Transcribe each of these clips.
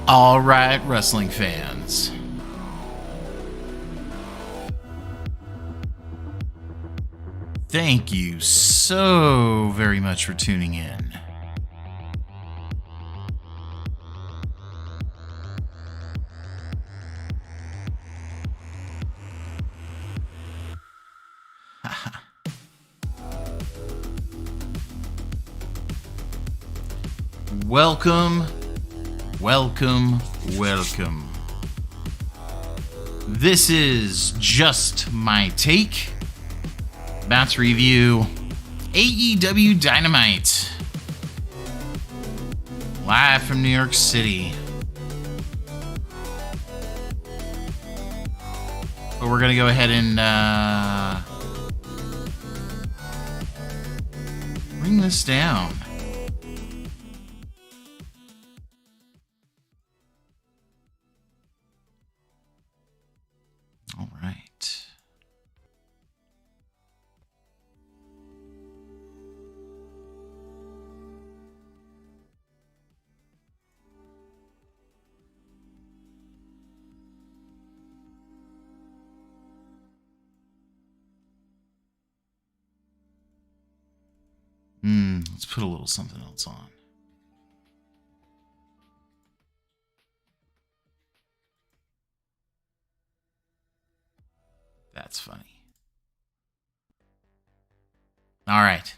All right, wrestling fans. Thank you so very much for tuning in. Welcome. This is Just My Take. About to review AEW Dynamite. Live from New York City. But we're going to go ahead and bring this down. All right. Let's put a little something else on. That's funny. All right.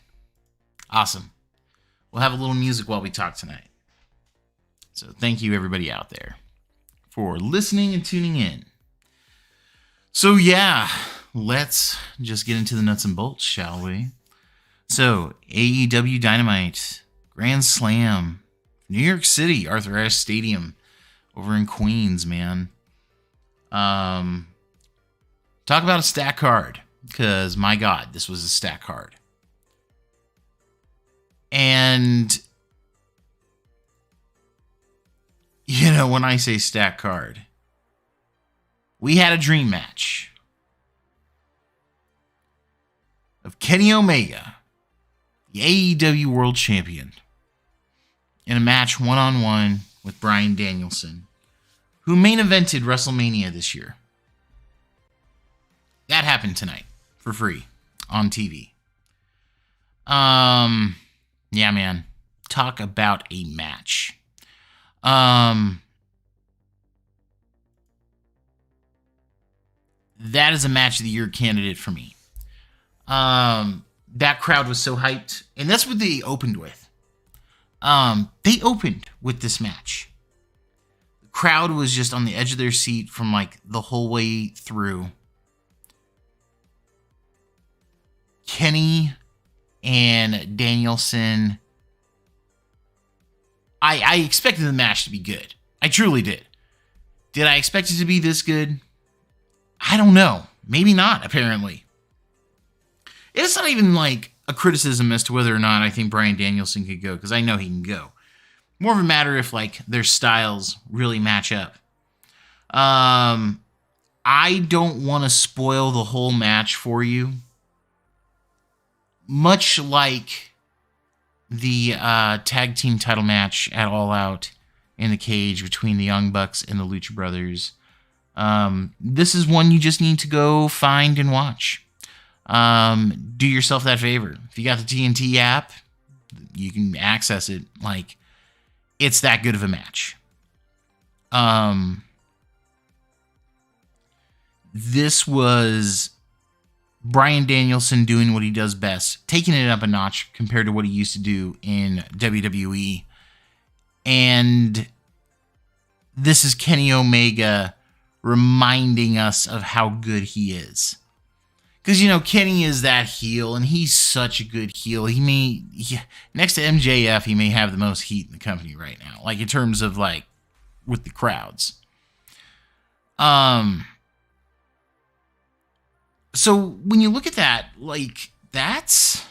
Awesome. We'll have a little music while we talk tonight. So thank you everybody out there for listening and tuning in. So yeah, let's just get into the nuts and bolts, shall we? So AEW Dynamite, Grand Slam, New York City, Arthur Ashe Stadium over in Queens, man. Talk about a stack card, because my God, this was a stack card. And, you know, when I say stack card, we had a dream match of Kenny Omega, the AEW World Champion, in a match one-on-one with Bryan Danielson, who main evented WrestleMania this year. That happened tonight for free on TV. Yeah, man. Talk about a match. That is a match of the year candidate for me. That crowd was so hyped, and that's what they opened with. They opened with this match. The crowd was just on the edge of their seat from like the whole way through. Kenny and Danielson. I expected the match to be good. I truly did. Did I expect it to be this good? I don't know. Maybe not, apparently. It's not even like a criticism as to whether or not I think Bryan Danielson could go, because I know he can go. More of a matter if like their styles really match up. I don't want to spoil the whole match for you. Much like the tag team title match at All Out in the cage between the Young Bucks and the Lucha Brothers, this is one you just need to go find and watch. Do yourself that favor. If you got the TNT app, you can access it. Like, it's that good of a match. This was Bryan Danielson doing what he does best, taking it up a notch compared to what he used to do in WWE. And this is Kenny Omega reminding us of how good he is. Because, you know, Kenny is that heel, and he's such a good heel. Next to MJF, he may have the most heat in the company right now. Like, in terms of, like, with the crowds. So, when you look at that, like, that's...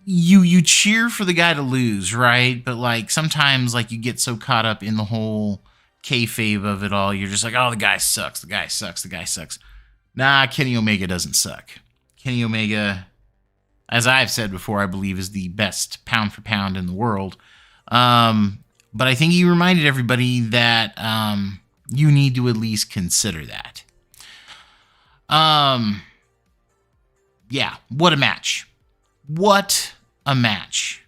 you cheer for the guy to lose, right? But, like, sometimes, like, you get so caught up in the whole kayfabe of it all, you're just like, oh, the guy sucks, the guy sucks, the guy sucks. Nah, Kenny Omega doesn't suck. Kenny Omega as I've said before, I believe is the best pound for pound in the world. But I think he reminded everybody that you need to at least consider that. Yeah, what a match. What a match.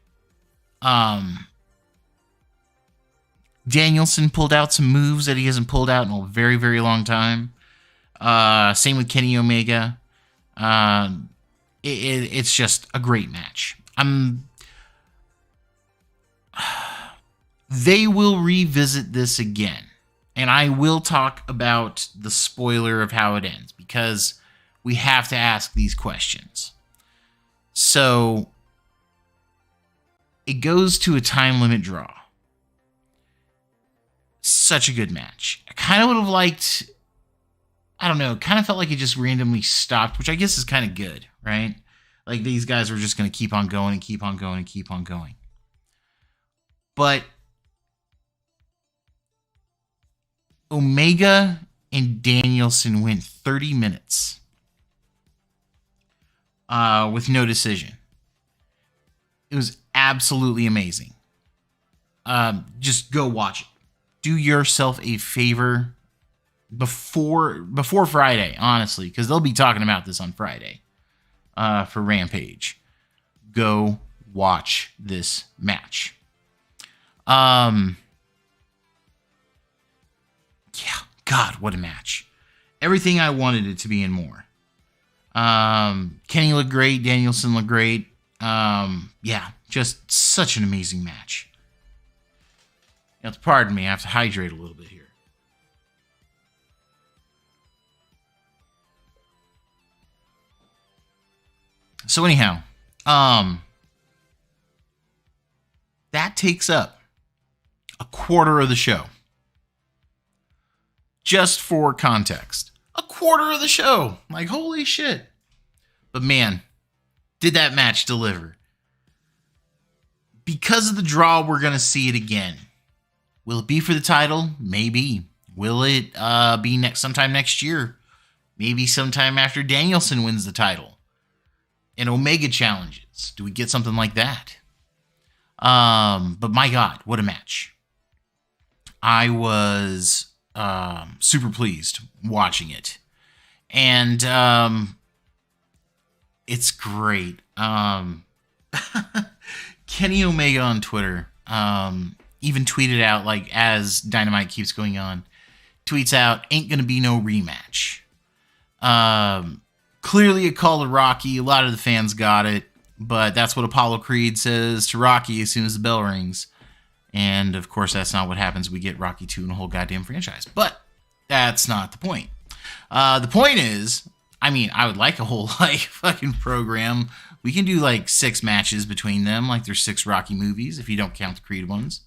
Danielson pulled out some moves that he hasn't pulled out in a very, very long time. Same with Kenny Omega. It's just a great match. They will revisit this again. And I will talk about the spoiler of how it ends, because we have to ask these questions. So, it goes to a time limit draw. Such a good match. I kind of would have liked, I don't know, kind of felt like it just randomly stopped, which I guess is kind of good, right? Like these guys were just going to keep on going and keep on going and keep on going. But Omega and Danielson went 30 minutes with no decision. It was absolutely amazing. Just go watch it. Do yourself a favor before Friday, honestly, because they'll be talking about this on Friday for Rampage. Go watch this match. Yeah, God, what a match. Everything I wanted it to be and more. Kenny looked great. Danielson looked great. Yeah, just such an amazing match. You have to pardon me, I have to hydrate a little bit here. So anyhow, that takes up a quarter of the show. Just for context. A quarter of the show. Like, holy shit. But man, did that match deliver. Because of the draw, we're going to see it again. Will it be for the title? Maybe. Will it be sometime next year? Maybe sometime after Danielson wins the title. And Omega challenges. Do we get something like that? But my God, what a match. I was super pleased watching it. And it's great. Kenny Omega on Twitter even tweeted out, like, as Dynamite keeps going on, tweets out, ain't gonna be no rematch. Clearly a call to Rocky. A lot of the fans got it, but that's what Apollo Creed says to Rocky as soon as the bell rings. And of course, that's not what happens. We get Rocky 2 and a whole goddamn franchise. But that's not the point. The point is, I mean, I would like a whole fucking program. We can do 6 matches between them, like there's 6 Rocky movies if you don't count the Creed ones.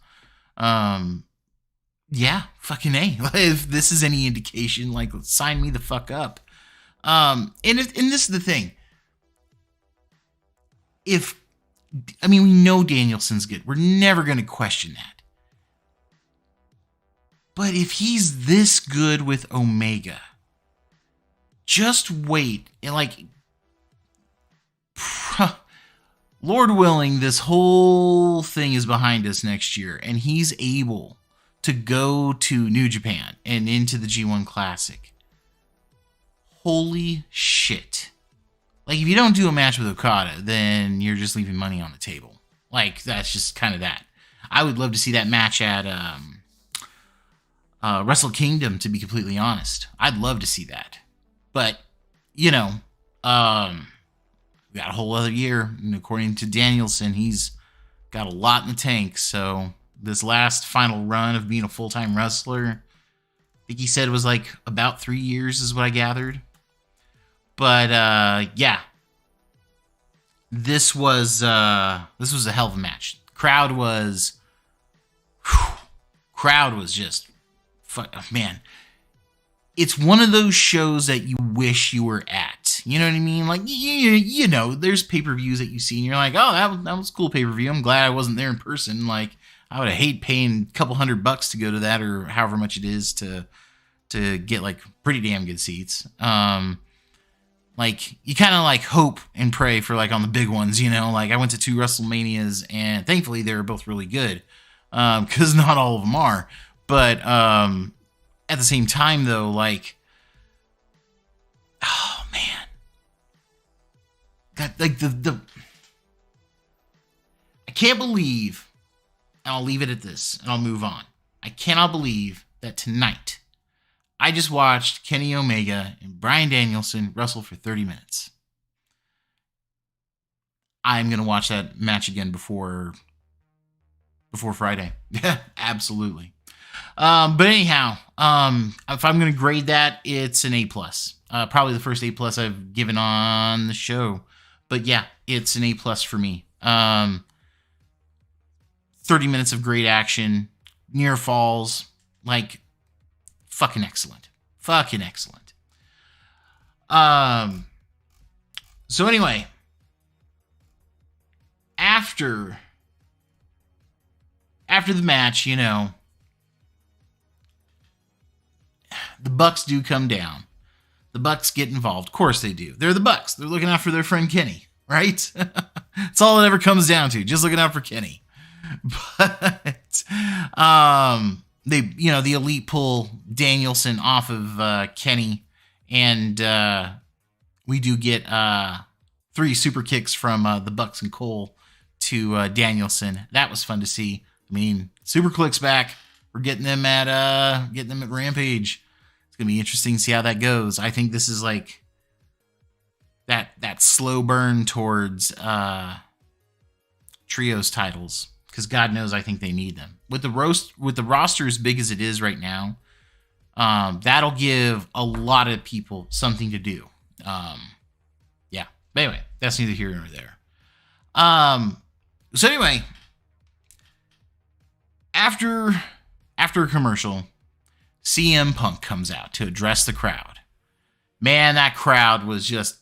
Yeah, fucking A. If this is any indication, sign me the fuck up. And this is the thing. We know Danielson's good. We're never going to question that. But if he's this good with Omega, just wait. And Lord willing, this whole thing is behind us next year, and he's able to go to New Japan and into the G1 Classic. Holy shit. If you don't do a match with Okada, then you're just leaving money on the table. That's just kind of that. I would love to see that match at Wrestle Kingdom, to be completely honest. I'd love to see that. But, we got a whole other year. And according to Danielson, he's got a lot in the tank. So this last final run of being a full-time wrestler, I think he said it was about 3 years is what I gathered. But yeah, this was a hell of a match. Crowd was just, man. It's one of those shows that you wish you were at. You know what I mean? There's pay-per-views that you see and you're like, oh, that was a cool pay-per-view. I'm glad I wasn't there in person. I would have hated paying a couple $100 to go to that, or however much it is to get pretty damn good seats. like you kind of like hope and pray for like on the big ones, you know. Like I went to 2 WrestleManias, and thankfully they were both really good, because not all of them are. But at the same time, though, like, oh man, that like the I can't believe, and I'll leave it at this, and I'll move on. I cannot believe that tonight I just watched Kenny Omega and Bryan Danielson wrestle for 30 minutes. I'm going to watch that match again before Friday. Yeah, absolutely. But anyhow, if I'm going to grade that, it's an A+. Probably the first A+ I've given on the show. But yeah, it's an A+ for me. 30 minutes of great action, near falls, like fucking excellent. Fucking excellent. So anyway, after the match, you know, the Bucks do come down. The Bucks get involved. Of course they do. They're the Bucks. They're looking out for their friend Kenny, right? That's all it ever comes down to. Just looking out for Kenny. But they, you know, the Elite pull Danielson off of Kenny, and we do get 3 super kicks from the Bucks and Cole to Danielson. That was fun to see. I mean, Super Click's back. We're getting them at Rampage. It's gonna be interesting to see how that goes. I think this is like that slow burn towards trios titles, because God knows I think they need them. With the roster as big as it is right now, that'll give a lot of people something to do. Yeah. But anyway, that's neither here nor there. So anyway, after a commercial, CM Punk comes out to address the crowd. Man, that crowd was just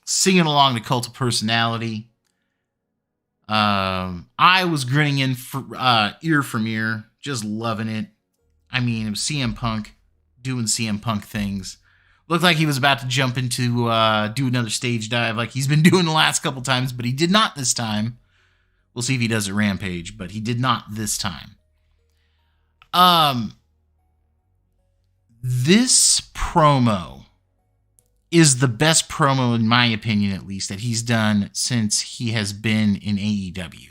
singing along to Cult of Personality. I was grinning in for, ear from ear, just loving it. I mean, it was CM Punk doing CM Punk things. Looked like he was about to jump into do another stage dive like he's been doing the last couple times, but he did not this time. We'll see if he does at Rampage, but he did not this time. This promo is the best promo, in my opinion at least, that he's done since he has been in AEW.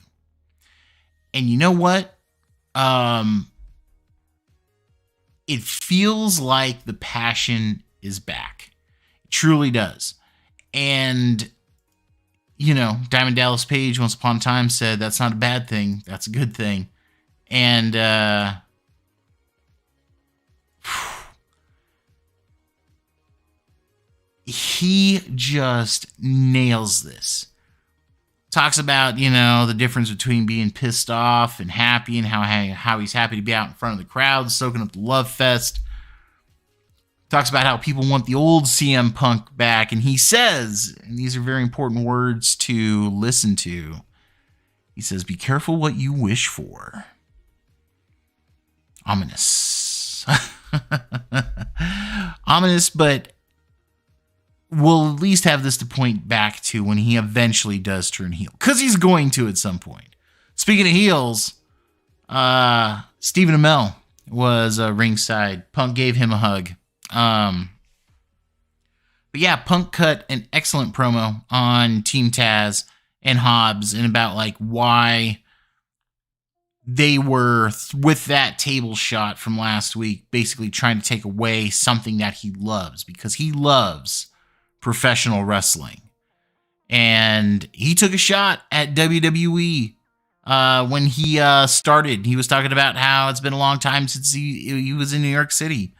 And you know what? It feels like the passion is back. It truly does. And, you know, Diamond Dallas Page once upon a time said that's not a bad thing. That's a good thing. And, he just nails this. Talks about, you know, the difference between being pissed off and happy, and how he's happy to be out in front of the crowd, soaking up the love fest. Talks about how people want the old CM Punk back, and he says, and these are very important words to listen to, he says, "Be careful what you wish for." Ominous. Ominous, but we'll at least have this to point back to when he eventually does turn heel. Because he's going to at some point. Speaking of heels, Stephen Amell was ringside. Punk gave him a hug. But yeah, Punk cut an excellent promo on Team Taz and Hobbs, and about like why they were with that table shot from last week, basically trying to take away something that he loves, because he loves professional wrestling. And he took a shot at WWE when he started. He was talking about how it's been a long time since he was in New York City.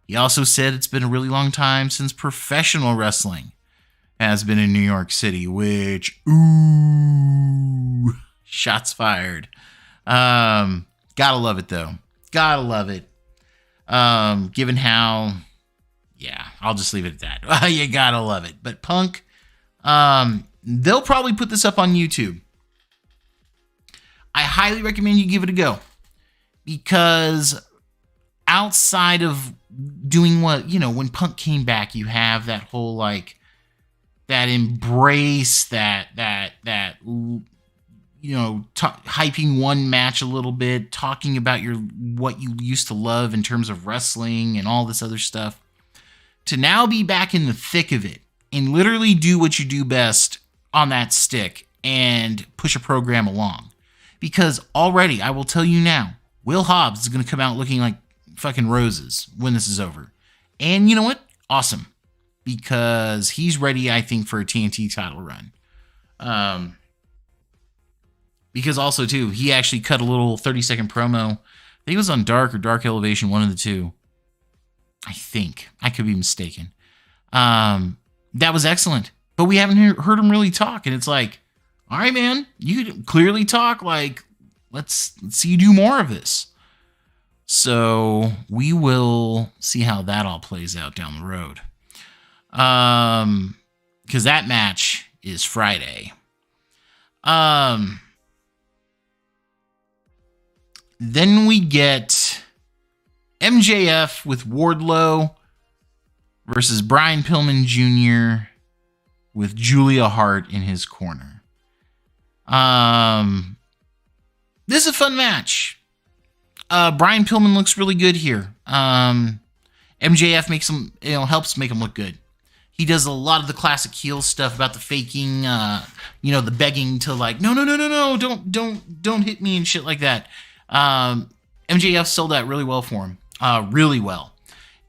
He also said it's been a really long time since professional wrestling has been in New York City, which, ooh, shots fired. Gotta love it, though. Gotta love it. Given how, yeah, I'll just leave it at that. You gotta love it. But Punk, they'll probably put this up on YouTube. I highly recommend you give it a go, because outside of doing what, you know, when Punk came back, you have that whole like that embrace, that hyping one match a little bit, talking about what you used to love in terms of wrestling and all this other stuff, to now be back in the thick of it and literally do what you do best on that stick and push a program along. Because already, I will tell you now, Will Hobbs is going to come out looking like fucking roses when this is over. And you know what? Awesome. Because he's ready, I think, for a TNT title run. Because also, too, he actually cut a little 30-second promo. I think it was on Dark or Dark Elevation, one of the two. I think. I could be mistaken. That was excellent. But we haven't heard him really talk. And it's like, all right, man, you can clearly talk. Like, let's see you do more of this. So we will see how that all plays out down the road. Because that match is Friday. Then we get MJF with Wardlow versus Brian Pillman Jr. with Julia Hart in his corner. This is a fun match. Brian Pillman looks really good here. MJF makes him, helps make him look good. He does a lot of the classic heel stuff about the faking, the begging to like, no, don't hit me and shit like that. MJF sold that really well for him, really well,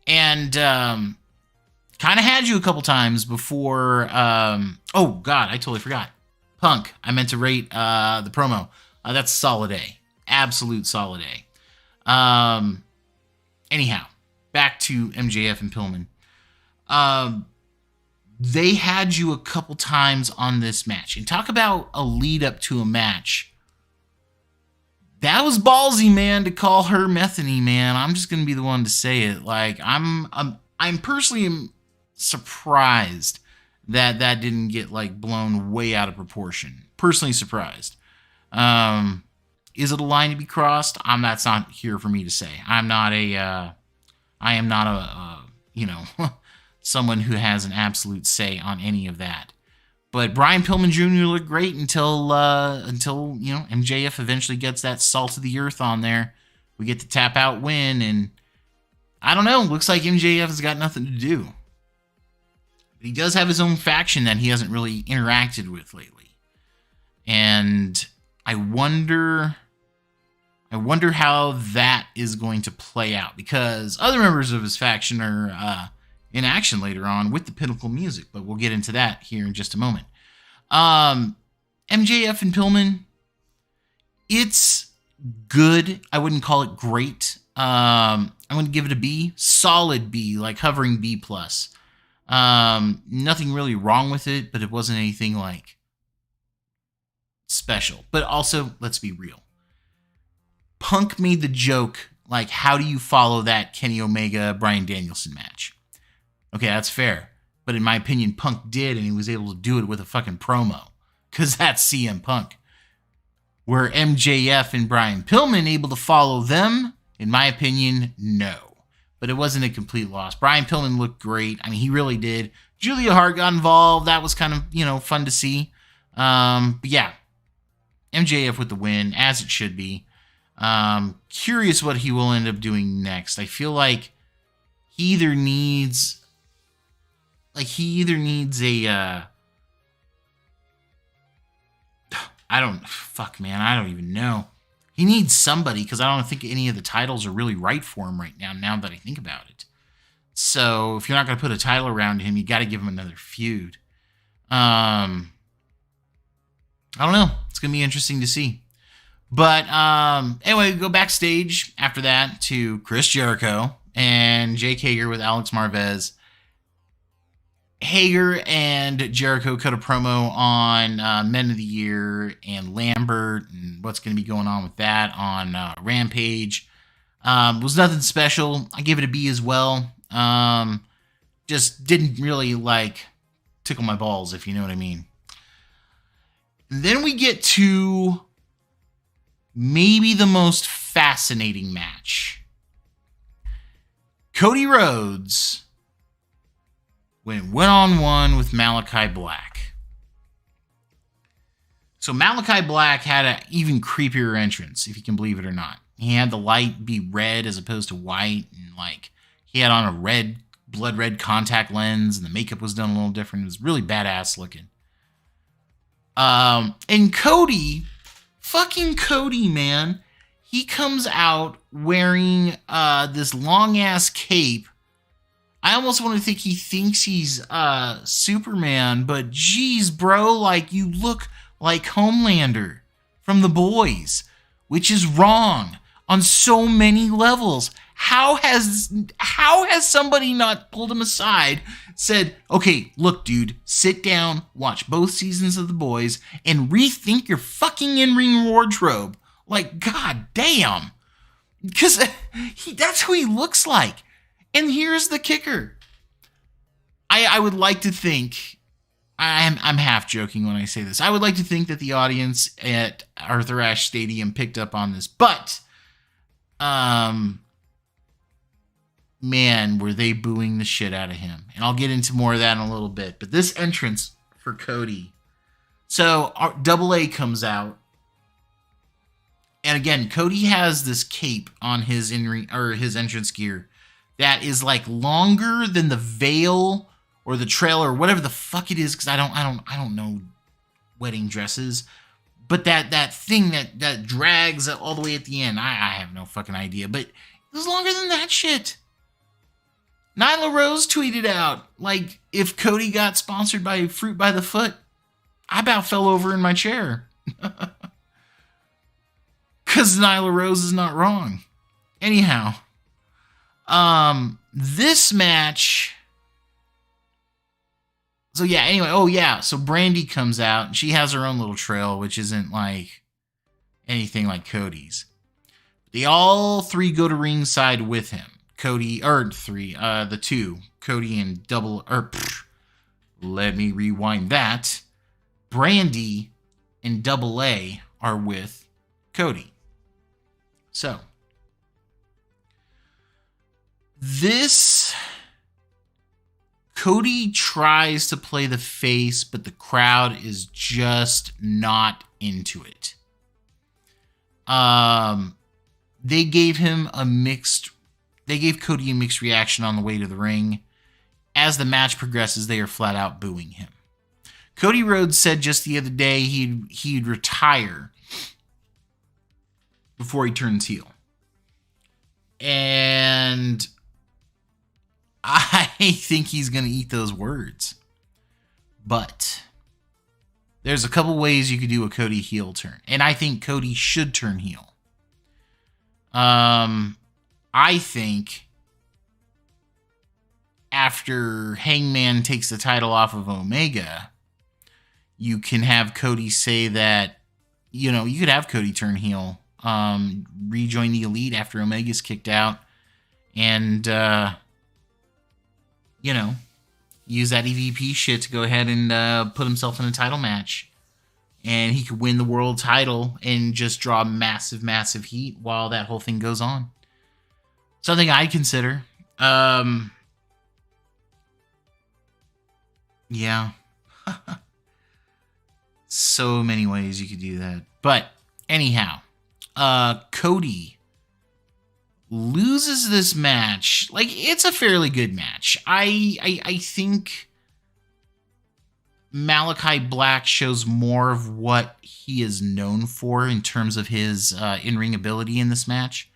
and kind of had you a couple times before. Oh God, I totally forgot. Punk. I meant to rate the promo. That's solid A, absolute solid A. Anyhow, back to MJF and Pillman. They had you a couple times on this match, and talk about a lead up to a match. That was ballsy, man, to call her Methany, man. I'm just gonna be the one to say it. Like, I'm personally surprised that didn't get like blown way out of proportion. Personally surprised. Is it a line to be crossed? That's not here for me to say. I am not a someone who has an absolute say on any of that. But Brian Pillman Jr. looked great until MJF eventually gets that salt of the earth on there. We get the tap out win, and I don't know. Looks like MJF has got nothing to do. But he does have his own faction that he hasn't really interacted with lately, and I wonder how that is going to play out, because other members of his faction are in action later on with the Pinnacle music, but we'll get into that here in just a moment. MJF and Pillman, it's good. I wouldn't call it great. I'm going to give it a B, solid B, like hovering B+. Nothing really wrong with it, but it wasn't anything like special. But also, let's be real. Punk made the joke, like, how do you follow that Kenny Omega Bryan Danielson match? Okay, that's fair. But in my opinion, Punk did, and he was able to do it with a fucking promo. Because that's CM Punk. Were MJF and Brian Pillman able to follow them? In my opinion, no. But it wasn't a complete loss. Brian Pillman looked great. I mean, he really did. Julia Hart got involved. That was kind of, fun to see. But yeah, MJF with the win, as it should be. Curious what he will end up doing next. I feel like he either needs a I don't even know. He needs somebody, because I don't think any of the titles are really right for him right now that I think about it. So if you're not going to put a title around him, you got to give him another feud. I don't know. It's going to be interesting to see. But anyway, we go backstage after that to Chris Jericho and Jake Hager with Alex Marvez. Hager and Jericho cut a promo on Men of the Year and Lambert and what's going to be going on with that on Rampage. Was nothing special. I gave it a B as well. Just didn't really tickle my balls, if you know what I mean. And then we get to maybe the most fascinating match. Cody Rhodes went one-on-one with Malachi Black. So Malachi Black had an even creepier entrance, if you can believe it or not. He had the light be red as opposed to white, and like he had on a blood red contact lens, and the makeup was done a little different. It was really badass looking. And Cody, fucking Cody, man, he comes out wearing this long ass cape. I almost want to think he thinks he's Superman, but geez, bro, like you look like Homelander from The Boys, which is wrong on so many levels. How has somebody not pulled him aside, said, okay, look, dude, sit down, watch both seasons of The Boys, and rethink your fucking in-ring wardrobe? Like, god damn. Because that's who he looks like. And here's the kicker. I would like to think, I'm half joking when I say this, I would like to think that the audience at Arthur Ashe Stadium picked up on this, but man, were they booing the shit out of him. And I'll get into more of that in a little bit. But this entrance for Cody. So Double A comes out. And again, Cody has this cape on his his entrance gear that is like longer than the veil or the trail or whatever the fuck it is, because I don't know wedding dresses. But that thing that drags all the way at the end, I have no fucking idea. But it was longer than that shit. Nyla Rose tweeted out, like, if Cody got sponsored by Fruit by the Foot, I about fell over in my chair. Because Nyla Rose is not wrong. Anyhow, this match. So yeah, anyway, so Brandy comes out and she has her own little trail, which isn't like anything like Cody's. They all three go to ringside with him. Cody and let me rewind that. Brandy and Double A are with Cody. So, Cody tries to play the face, but the crowd is just not into it. They gave Cody a mixed reaction on the way to the ring. As the match progresses, they are flat out booing him. Cody Rhodes said just the other day he'd retire before he turns heel. And I think he's going to eat those words. But there's a couple ways you could do a Cody heel turn. And I think Cody should turn heel. I think after Hangman takes the title off of Omega, you can have Cody say that, you could have Cody turn heel, rejoin the Elite after Omega's kicked out, and, use that EVP shit to go ahead and put himself in a title match. And he could win the world title and just draw massive, massive heat while that whole thing goes on. Something I'd consider. Yeah. So many ways you could do that. But anyhow, Cody loses this match. Like, it's a fairly good match. I think Malachi Black shows more of what he is known for in terms of his in-ring ability in this match.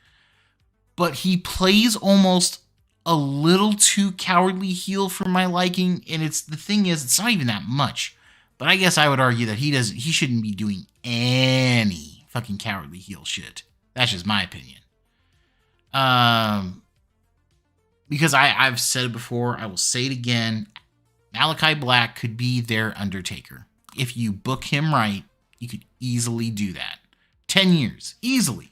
But he plays almost a little too cowardly heel for my liking. And the thing is, it's not even that much. But I guess I would argue that he shouldn't be doing any fucking cowardly heel shit. That's just my opinion. Because I've said it before, I will say it again. Malachi Black could be their Undertaker. If you book him right, you could easily do that. 10 years, easily.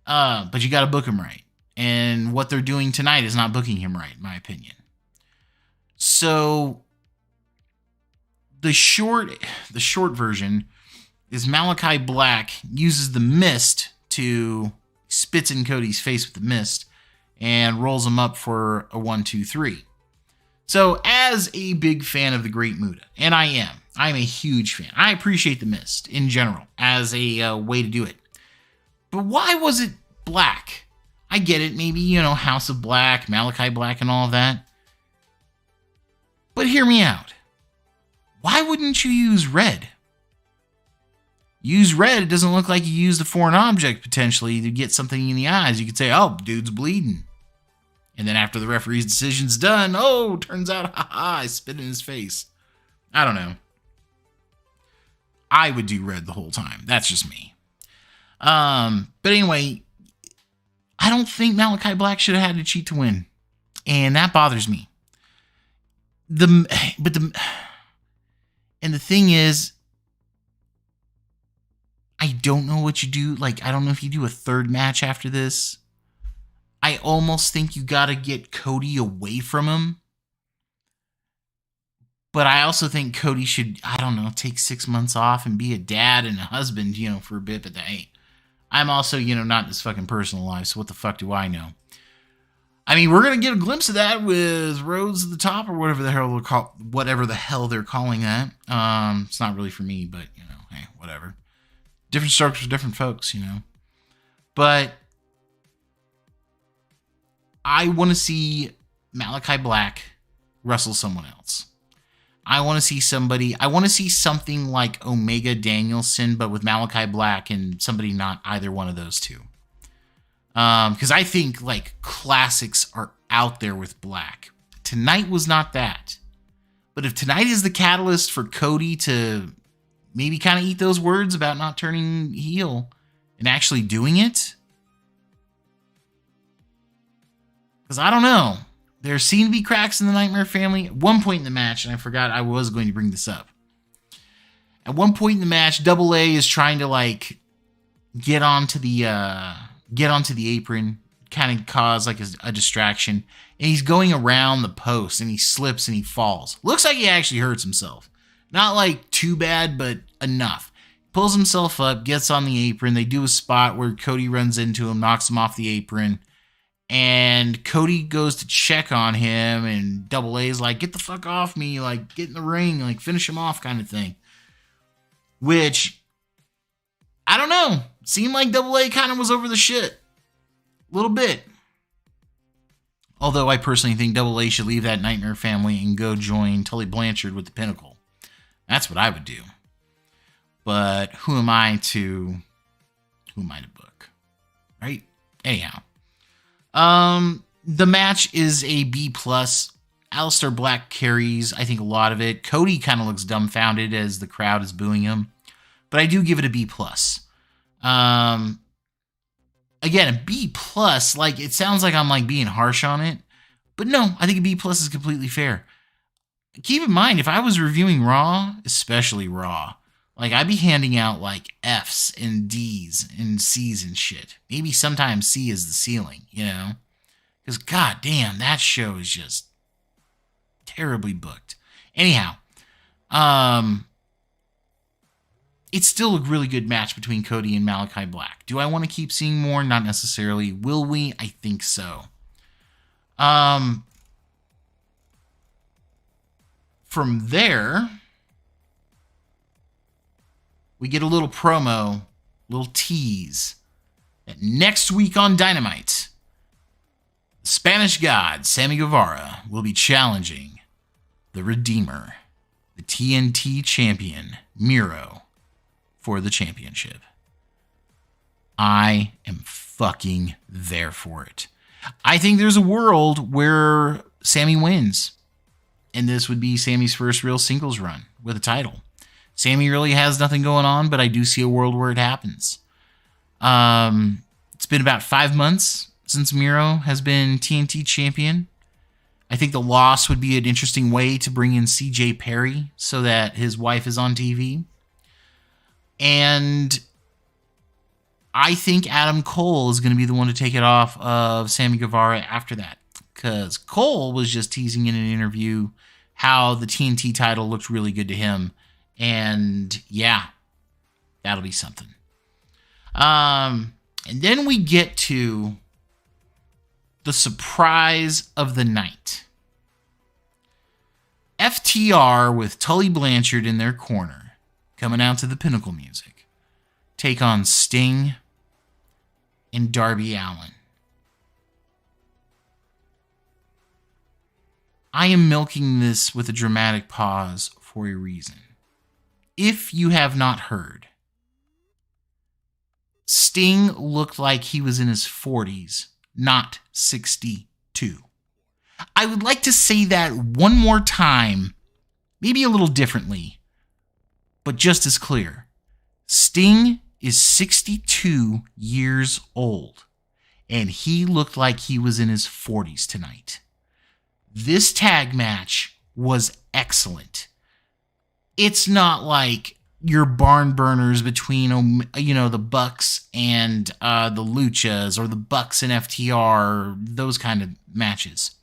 But you got to book him right. And what they're doing tonight is not booking him right, in my opinion. So the short version is Malachi Black uses the mist to spits in Cody's face with the mist and rolls him up for a 1, 2, 3. So, as a big fan of the Great Muta, and I'm a huge fan. I appreciate the Mist in general as a way to do it. But why was it black? I get it, maybe, House of Black, Malachi Black, and all of that. But hear me out. Why wouldn't you use red? Use red, it doesn't look like you used a foreign object potentially to get something in the eyes. You could say, oh, dude's bleeding. And then after the referee's decision's done, oh, turns out, I spit in his face. I don't know. I would do red the whole time. That's just me. But anyway, I don't think Malachi Black should have had to cheat to win. And that bothers me. And the thing is, I don't know what you do. Like, I don't know if you do a third match after this. I almost think you got to get Cody away from him. But I also think Cody should, I don't know, take 6 months off and be a dad and a husband, for a bit. But hey, I'm also, not in this fucking personal life, so what the fuck do I know? I mean, we're going to get a glimpse of that with Rhodes at the top or whatever the hell they're calling that. It's not really for me, but, hey, whatever. Different strokes for different folks, But I want to see Malachi Black wrestle someone else. I want to see something like Omega Danielson, but with Malachi Black and somebody not either one of those two. Because I think, classics are out there with Black. Tonight was not that. But if tonight is the catalyst for Cody to maybe kind of eat those words about not turning heel and actually doing it, because I don't know. There seem to be cracks in the Nightmare Family. At one point in the match, and I forgot I was going to bring this up. At one point in the match, Double A is trying to get onto the apron, kind of cause a distraction, and he's going around the post and he slips and he falls. Looks like he actually hurts himself. Not too bad, but enough. Pulls himself up, gets on the apron. They do a spot where Cody runs into him, knocks him off the apron. And Cody goes to check on him, and Double A's like, get the fuck off me, get in the ring, finish him off kind of thing. Which, I don't know, seemed like Double A kind of was over the shit. A little bit. Although I personally think Double A should leave that Nightmare Family and go join Tully Blanchard with the Pinnacle. That's what I would do. But who am I to book? Right? Anyhow. The match is a B+. Aleister Black carries, I think, a lot of it. Cody kind of looks dumbfounded as the crowd is booing him. But I do give it a B+. Again, a B+, it sounds like I'm being harsh on it. But no, I think a B+ is completely fair. Keep in mind, if I was reviewing Raw, especially Raw, I'd be handing out Fs and Ds and Cs and shit. Maybe sometimes C is the ceiling, Because goddamn, that show is just terribly booked. Anyhow, it's still a really good match between Cody and Malachi Black. Do I want to keep seeing more? Not necessarily. Will we? I think so. From there, we get a little promo, little tease, that next week on Dynamite, the Spanish God, Sammy Guevara, will be challenging the Redeemer, the TNT champion, Miro, for the championship. I am fucking there for it. I think there's a world where Sammy wins, and this would be Sammy's first real singles run with a title. Sammy really has nothing going on, but I do see a world where it happens. It's been about 5 months since Miro has been TNT champion. I think the loss would be an interesting way to bring in CJ Perry so that his wife is on TV. And I think Adam Cole is going to be the one to take it off of Sammy Guevara after that. Because Cole was just teasing in an interview how the TNT title looked really good to him. And yeah, that'll be something. And then we get to the surprise of the night. FTR with Tully Blanchard in their corner, coming out to the Pinnacle music, take on Sting and Darby Allin. I am milking this with a dramatic pause for a reason. If you have not heard, Sting looked like he was in his 40s, not 62. I would like to say that one more time, maybe a little differently, but just as clear. Sting is 62 years old, and he looked like he was in his 40s tonight. This tag match was excellent. It's not like your barn burners between, the Bucks and the Luchas, or the Bucks and FTR, those kind of matches.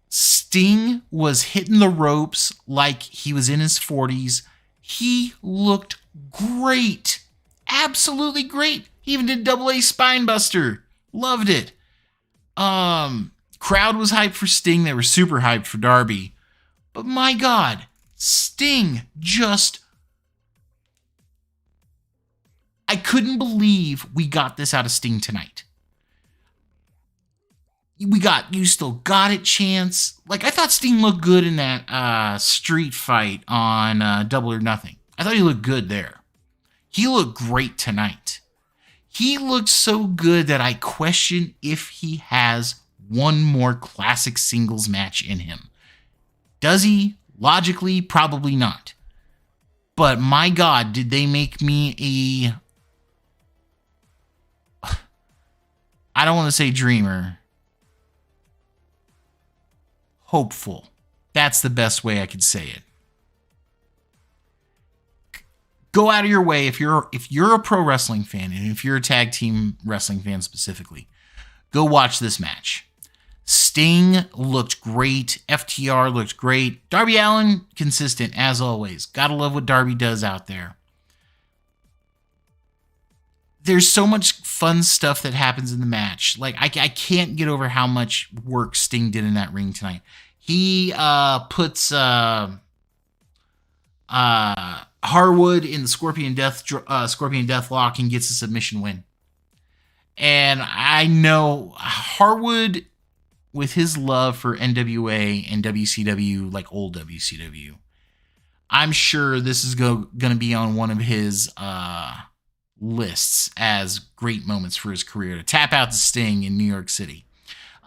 Sting was hitting the ropes like he was in his 40s. He looked great. Absolutely great. He even did double A spine buster. Loved it. Crowd was hyped for Sting. They were super hyped for Darby. But my God, Sting just... I couldn't believe we got this out of Sting tonight. You still got it chance. Like, I thought Sting looked good in that street fight on Double or Nothing. I thought he looked good there. He looked great tonight. He looked so good that I question if he has one more classic singles match in him. Does he? Logically, probably not. But my God, did they make me I don't want to say dreamer. Hopeful. That's the best way I could say it. Go out of your way if you're a pro wrestling fan, and if you're a tag team wrestling fan specifically, go watch this match. Sting looked great. FTR looked great. Darby Allin, consistent as always. Gotta love what Darby does out there. There's so much fun stuff that happens in the match. Like, I can't get over how much work Sting did in that ring tonight. He puts Harwood in the Scorpion Death Lock and gets a submission win. And I know Harwood, with his love for NWA and WCW, like old WCW, I'm sure this is going to be on one of his lists as great moments for his career, to tap out the Sting in New York City.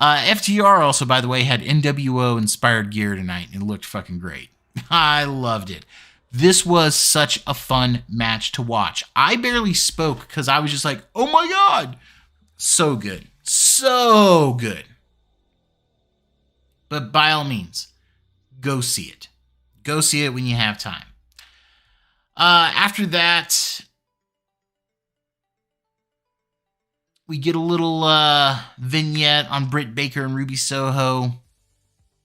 FTR also, by the way, had NWO inspired gear tonight and it looked fucking great. I loved it. This was such a fun match to watch. I barely spoke because I was just like, oh my God. So good. So good. But by all means, go see it. Go see it when you have time. After that, we get a little vignette on Britt Baker and Ruby Soho.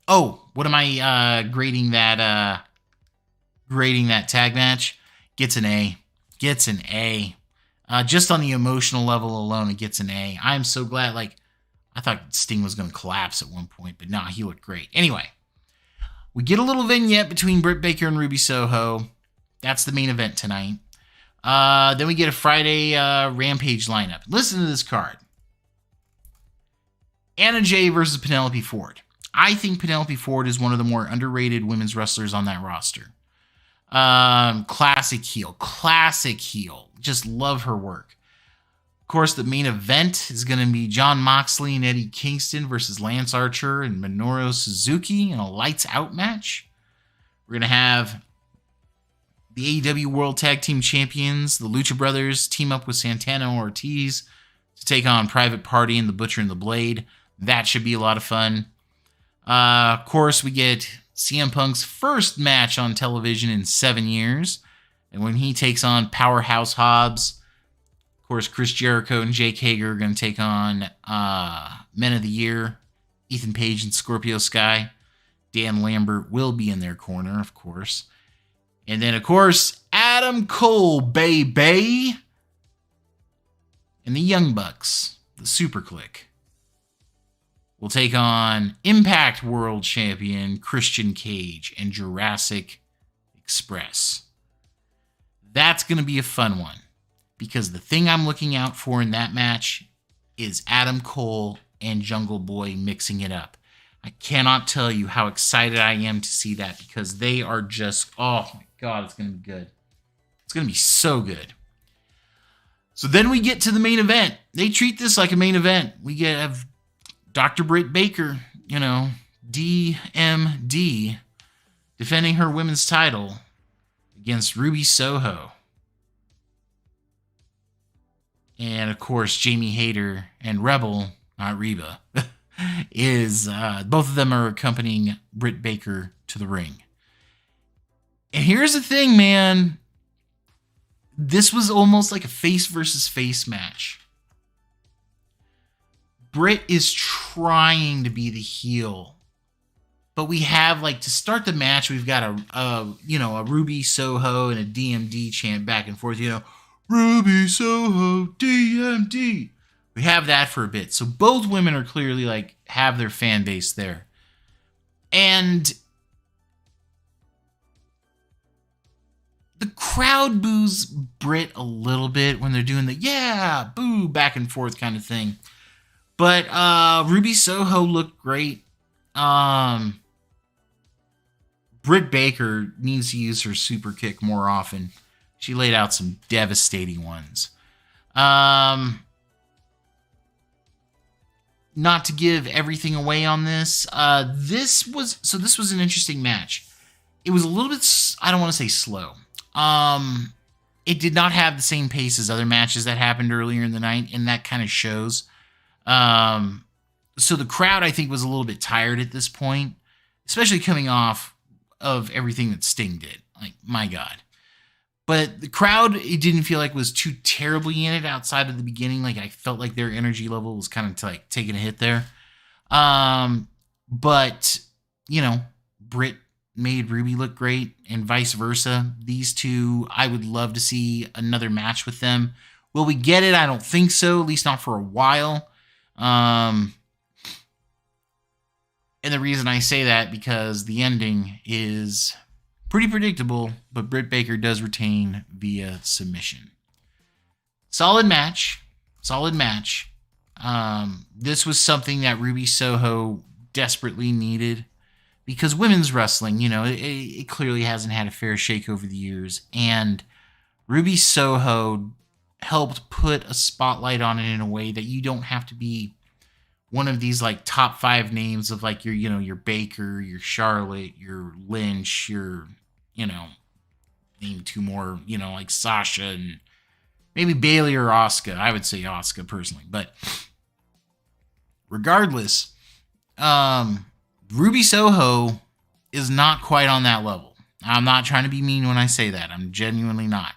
Oh, what am I grading that tag match? Gets an A. Gets an A. Just on the emotional level alone, it gets an A. I'm so glad. Like, I thought Sting was going to collapse at one point, but nah, he looked great. Anyway, we get a little vignette between Britt Baker and Ruby Soho. That's the main event tonight. Then we get a Friday Rampage lineup. Listen to this card. Anna Jay versus Penelope Ford. I think Penelope Ford is one of the more underrated women's wrestlers on that roster. Classic heel. Just love her work. Of course, the main event is going to be Jon Moxley and Eddie Kingston versus Lance Archer and Minoru Suzuki in a lights out match. We're going to have the AEW World Tag Team Champions, the Lucha Brothers, team up with Santana and Ortiz to take on Private Party and the Butcher and the Blade. That should be a lot of fun. Of course, we get CM Punk's first match on television in 7 years. And when he takes on Powerhouse Hobbs, of course, Chris Jericho and Jake Hager are going to take on Men of the Year, Ethan Page and Scorpio Sky. Dan Lambert will be in their corner, of course. And then, of course, Adam Cole, baby. And the Young Bucks, the Super Clique. will take on Impact World Champion Christian Cage and Jurassic Express. That's going to be a fun one because the thing I'm looking out for in that match is Adam Cole and Jungle Boy mixing it up. I cannot tell you how excited I am to see that because they are just, oh my God, it's going to be good. It's going to be so good. So then we get to the main event. They treat this like a main event. We have Dr. Britt Baker, DMD, defending her women's title against Ruby Soho. And of course, Jamie Hayter and Rebel, not Reba, both of them are accompanying Britt Baker to the ring. And here's the thing, man. This was almost like a face versus face match. Britt is trying to be the heel. But we have, to start the match, we've got a Ruby Soho and a DMD chant back and forth, Ruby Soho, DMD. We have that for a bit. So both women are clearly, have their fan base there. And the crowd boos Britt a little bit when they're doing the, yeah, boo, back and forth kind of thing. But Ruby Soho looked great. Britt Baker needs to use her super kick more often. She laid out some devastating ones. Not to give everything away on this. This was an interesting match. It was a little bit, I don't want to say slow. It did not have the same pace as other matches that happened earlier in the night, and that kind of shows. So the crowd, I think, was a little bit tired at this point, especially coming off of everything that Sting did. My God. But the crowd, it didn't feel like was too terribly in it outside of the beginning. I felt like their energy level was kind of taking a hit there. But, Britt made Ruby look great and vice versa. These two, I would love to see another match with them. Will we get it? I don't think so, at least not for a while. And the reason I say that, because the ending is pretty predictable, but Britt Baker does retain via submission. Solid match. This was something that Ruby Soho desperately needed because women's wrestling, it clearly hasn't had a fair shake over the years. And Ruby Soho helped put a spotlight on it in a way that you don't have to be one of these top 5 names of your Baker, your Charlotte, your Lynch, your, name 2 more, like Sasha and maybe Bayley or Asuka. I would say Asuka personally, but regardless, Ruby Soho is not quite on that level. I'm not trying to be mean when I say that. I'm genuinely not.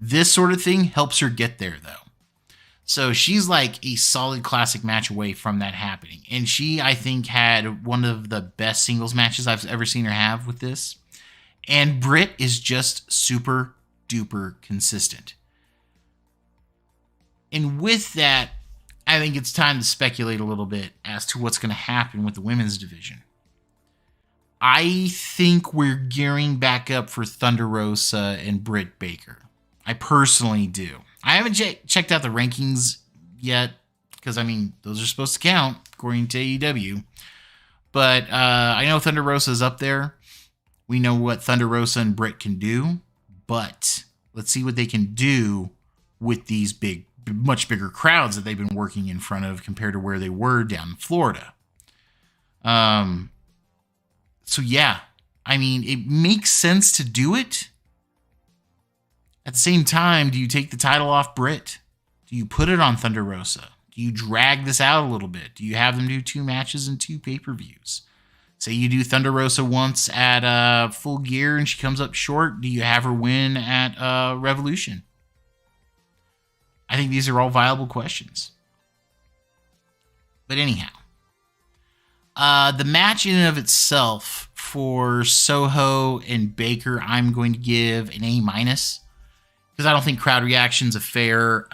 This sort of thing helps her get there, though. So she's a solid classic match away from that happening. And she, I think, had one of the best singles matches I've ever seen her have with this. And Britt is just super duper consistent. And with that, I think it's time to speculate a little bit as to what's going to happen with the women's division. I think we're gearing back up for Thunder Rosa and Britt Baker. I personally do. I haven't checked out the rankings yet because, those are supposed to count according to AEW. But I know Thunder Rosa is up there. We know what Thunder Rosa and Britt can do. But let's see what they can do with these much bigger crowds that they've been working in front of compared to where they were down in Florida. So, yeah. It makes sense to do it. At the same time, do you take the title off Britt? Do you put it on Thunder Rosa? Do you drag this out a little bit? Do you have them do 2 matches and 2 pay-per-views? Say you do Thunder Rosa once at Full Gear and she comes up short. Do you have her win at Revolution? I think these are all viable questions. But anyhow, the match in and of itself for Soho and Baker, I'm going to give an A-. Because I don't think crowd reaction's a fair,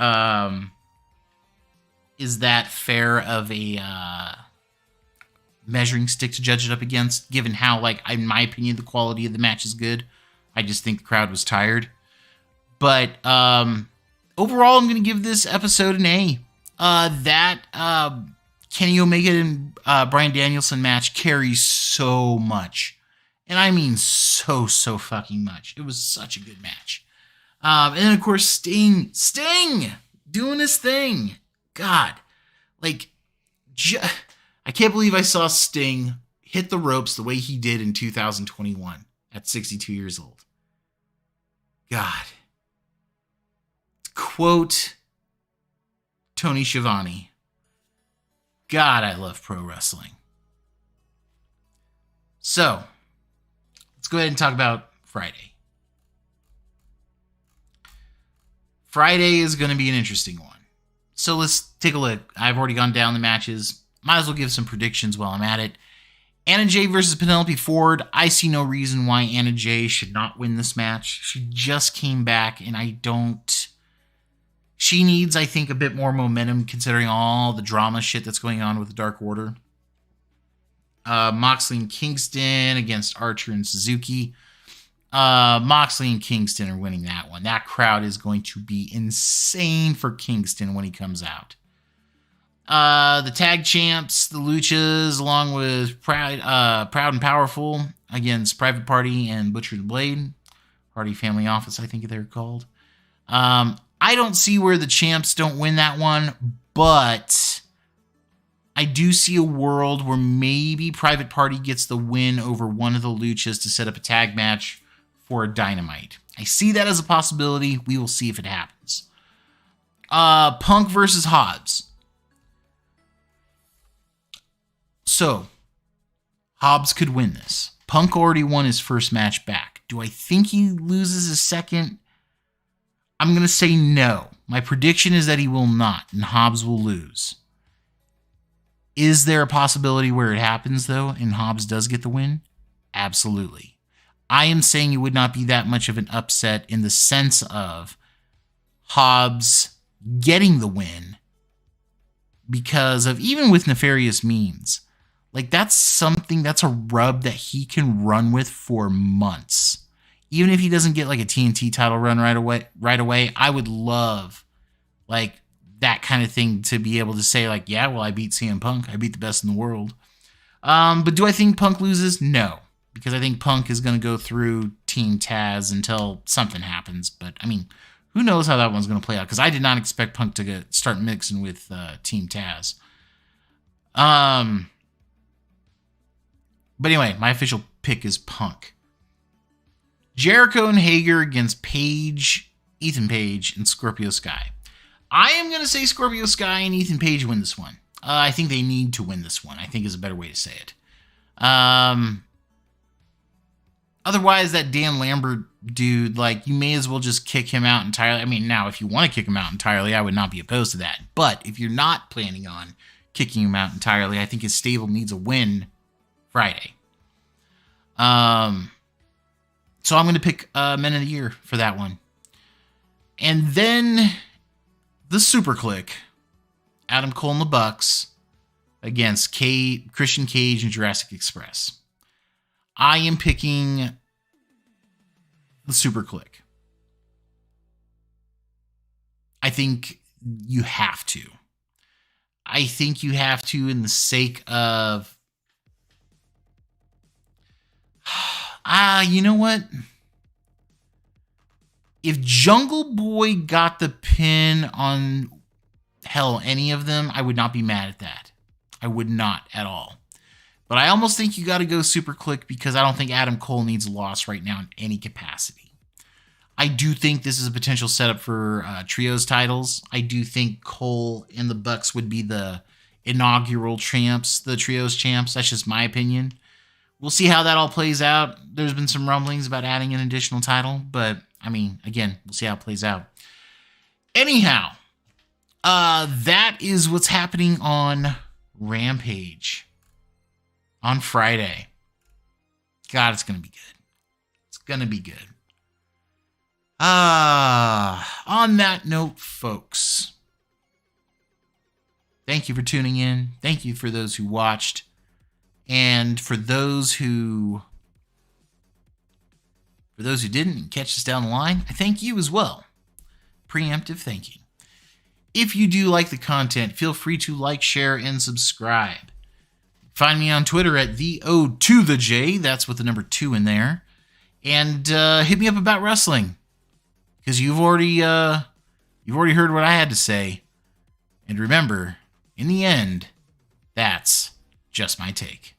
is that fair of a measuring stick to judge it up against, given how, like, in my opinion, the quality of the match is good. I just think the crowd was tired. But overall, I'm going to give this episode an A. Kenny Omega and Bryan Danielson match carries so much. And I mean so fucking much. It was such a good match. And then, of course, Sting doing his thing. God, like, I can't believe I saw Sting hit the ropes the way he did in 2021 at 62 years old. God. Quote Tony Schiavone. God, I love pro wrestling. So, let's go ahead and talk about Friday. Friday is going to be an interesting one. So let's take a look. I've already gone down the matches. Might as well give some predictions while I'm at it. Anna Jay versus Penelope Ford. I see no reason why Anna Jay should not win this match. She just came back, and I don't... She needs, I think, a bit more momentum considering all the drama shit that's going on with the Dark Order. Moxley and Kingston against Archer and Suzuki. Moxley and Kingston are winning that one. That crowd is going to be insane for Kingston when he comes out. The tag champs, the Luchas, along with Proud and Powerful against Private Party and Butcher the Blade. Party Family Office, I think they're called. I don't see where the champs don't win that one, but I do see a world where maybe Private Party gets the win over one of the Luchas to set up a tag match for a Dynamite. I see that as a possibility. We will see if it happens. Punk versus Hobbs. So, Hobbs could win this. Punk already won his first match back. Do I think he loses his second? I'm going to say no. My prediction is that he will not, and Hobbs will lose. Is there a possibility where it happens, though, and Hobbs does get the win? Absolutely. I am saying it would not be that much of an upset in the sense of Hobbs getting the win because of, even with nefarious means, like that's a rub that he can run with for months. Even if he doesn't get like a TNT title run right away, I would love like that kind of thing to be able to say like, yeah, well, I beat CM Punk. I beat the best in the world. But do I think Punk loses? No, because I think Punk is going to go through Team Taz until something happens. But I mean, who knows how that one's going to play out? Because I did not expect Punk to start mixing with Team Taz. But anyway, my official pick is Punk. Jericho and Hager against Ethan Page, and Scorpio Sky. I am going to say Scorpio Sky and Ethan Page win this one. I think they need to win this one, I think is a better way to say it. Otherwise, that Dan Lambert dude, like, you may as well just kick him out entirely. I mean, now, if you want to kick him out entirely, I would not be opposed to that. But if you're not planning on kicking him out entirely, I think his stable needs a win Friday. So I'm going to pick Men of the Year for that one. And then the Super Click, Adam Cole and the Bucks against Christian Cage and Jurassic Express. I am picking the Super Click. I think you have to. I think you have to in the sake of... you know what? If Jungle Boy got the pin on, hell, any of them, I would not be mad at that. I would not at all. But I almost think you got to go Super Click because I don't think Adam Cole needs a loss right now in any capacity. I do think this is a potential setup for trios titles. I do think Cole and the Bucks would be the inaugural champs, the trios champs. That's just my opinion. We'll see how that all plays out. There's been some rumblings about adding an additional title, but I mean, again, we'll see how it plays out. Anyhow, that is what's happening on Rampage on Friday. God, it's going to be good. It's going to be good. On that note, folks, thank you for tuning in. Thank you for those who watched. And for those who didn't catch us down the line, I thank you as well. Preemptive thanking. If you do like the content, feel free to like, share, and subscribe. Find me on Twitter at the O to the J. That's with the number 2 in there. And hit me up about wrestling, because you've already heard what I had to say. And remember, in the end, that's just my take.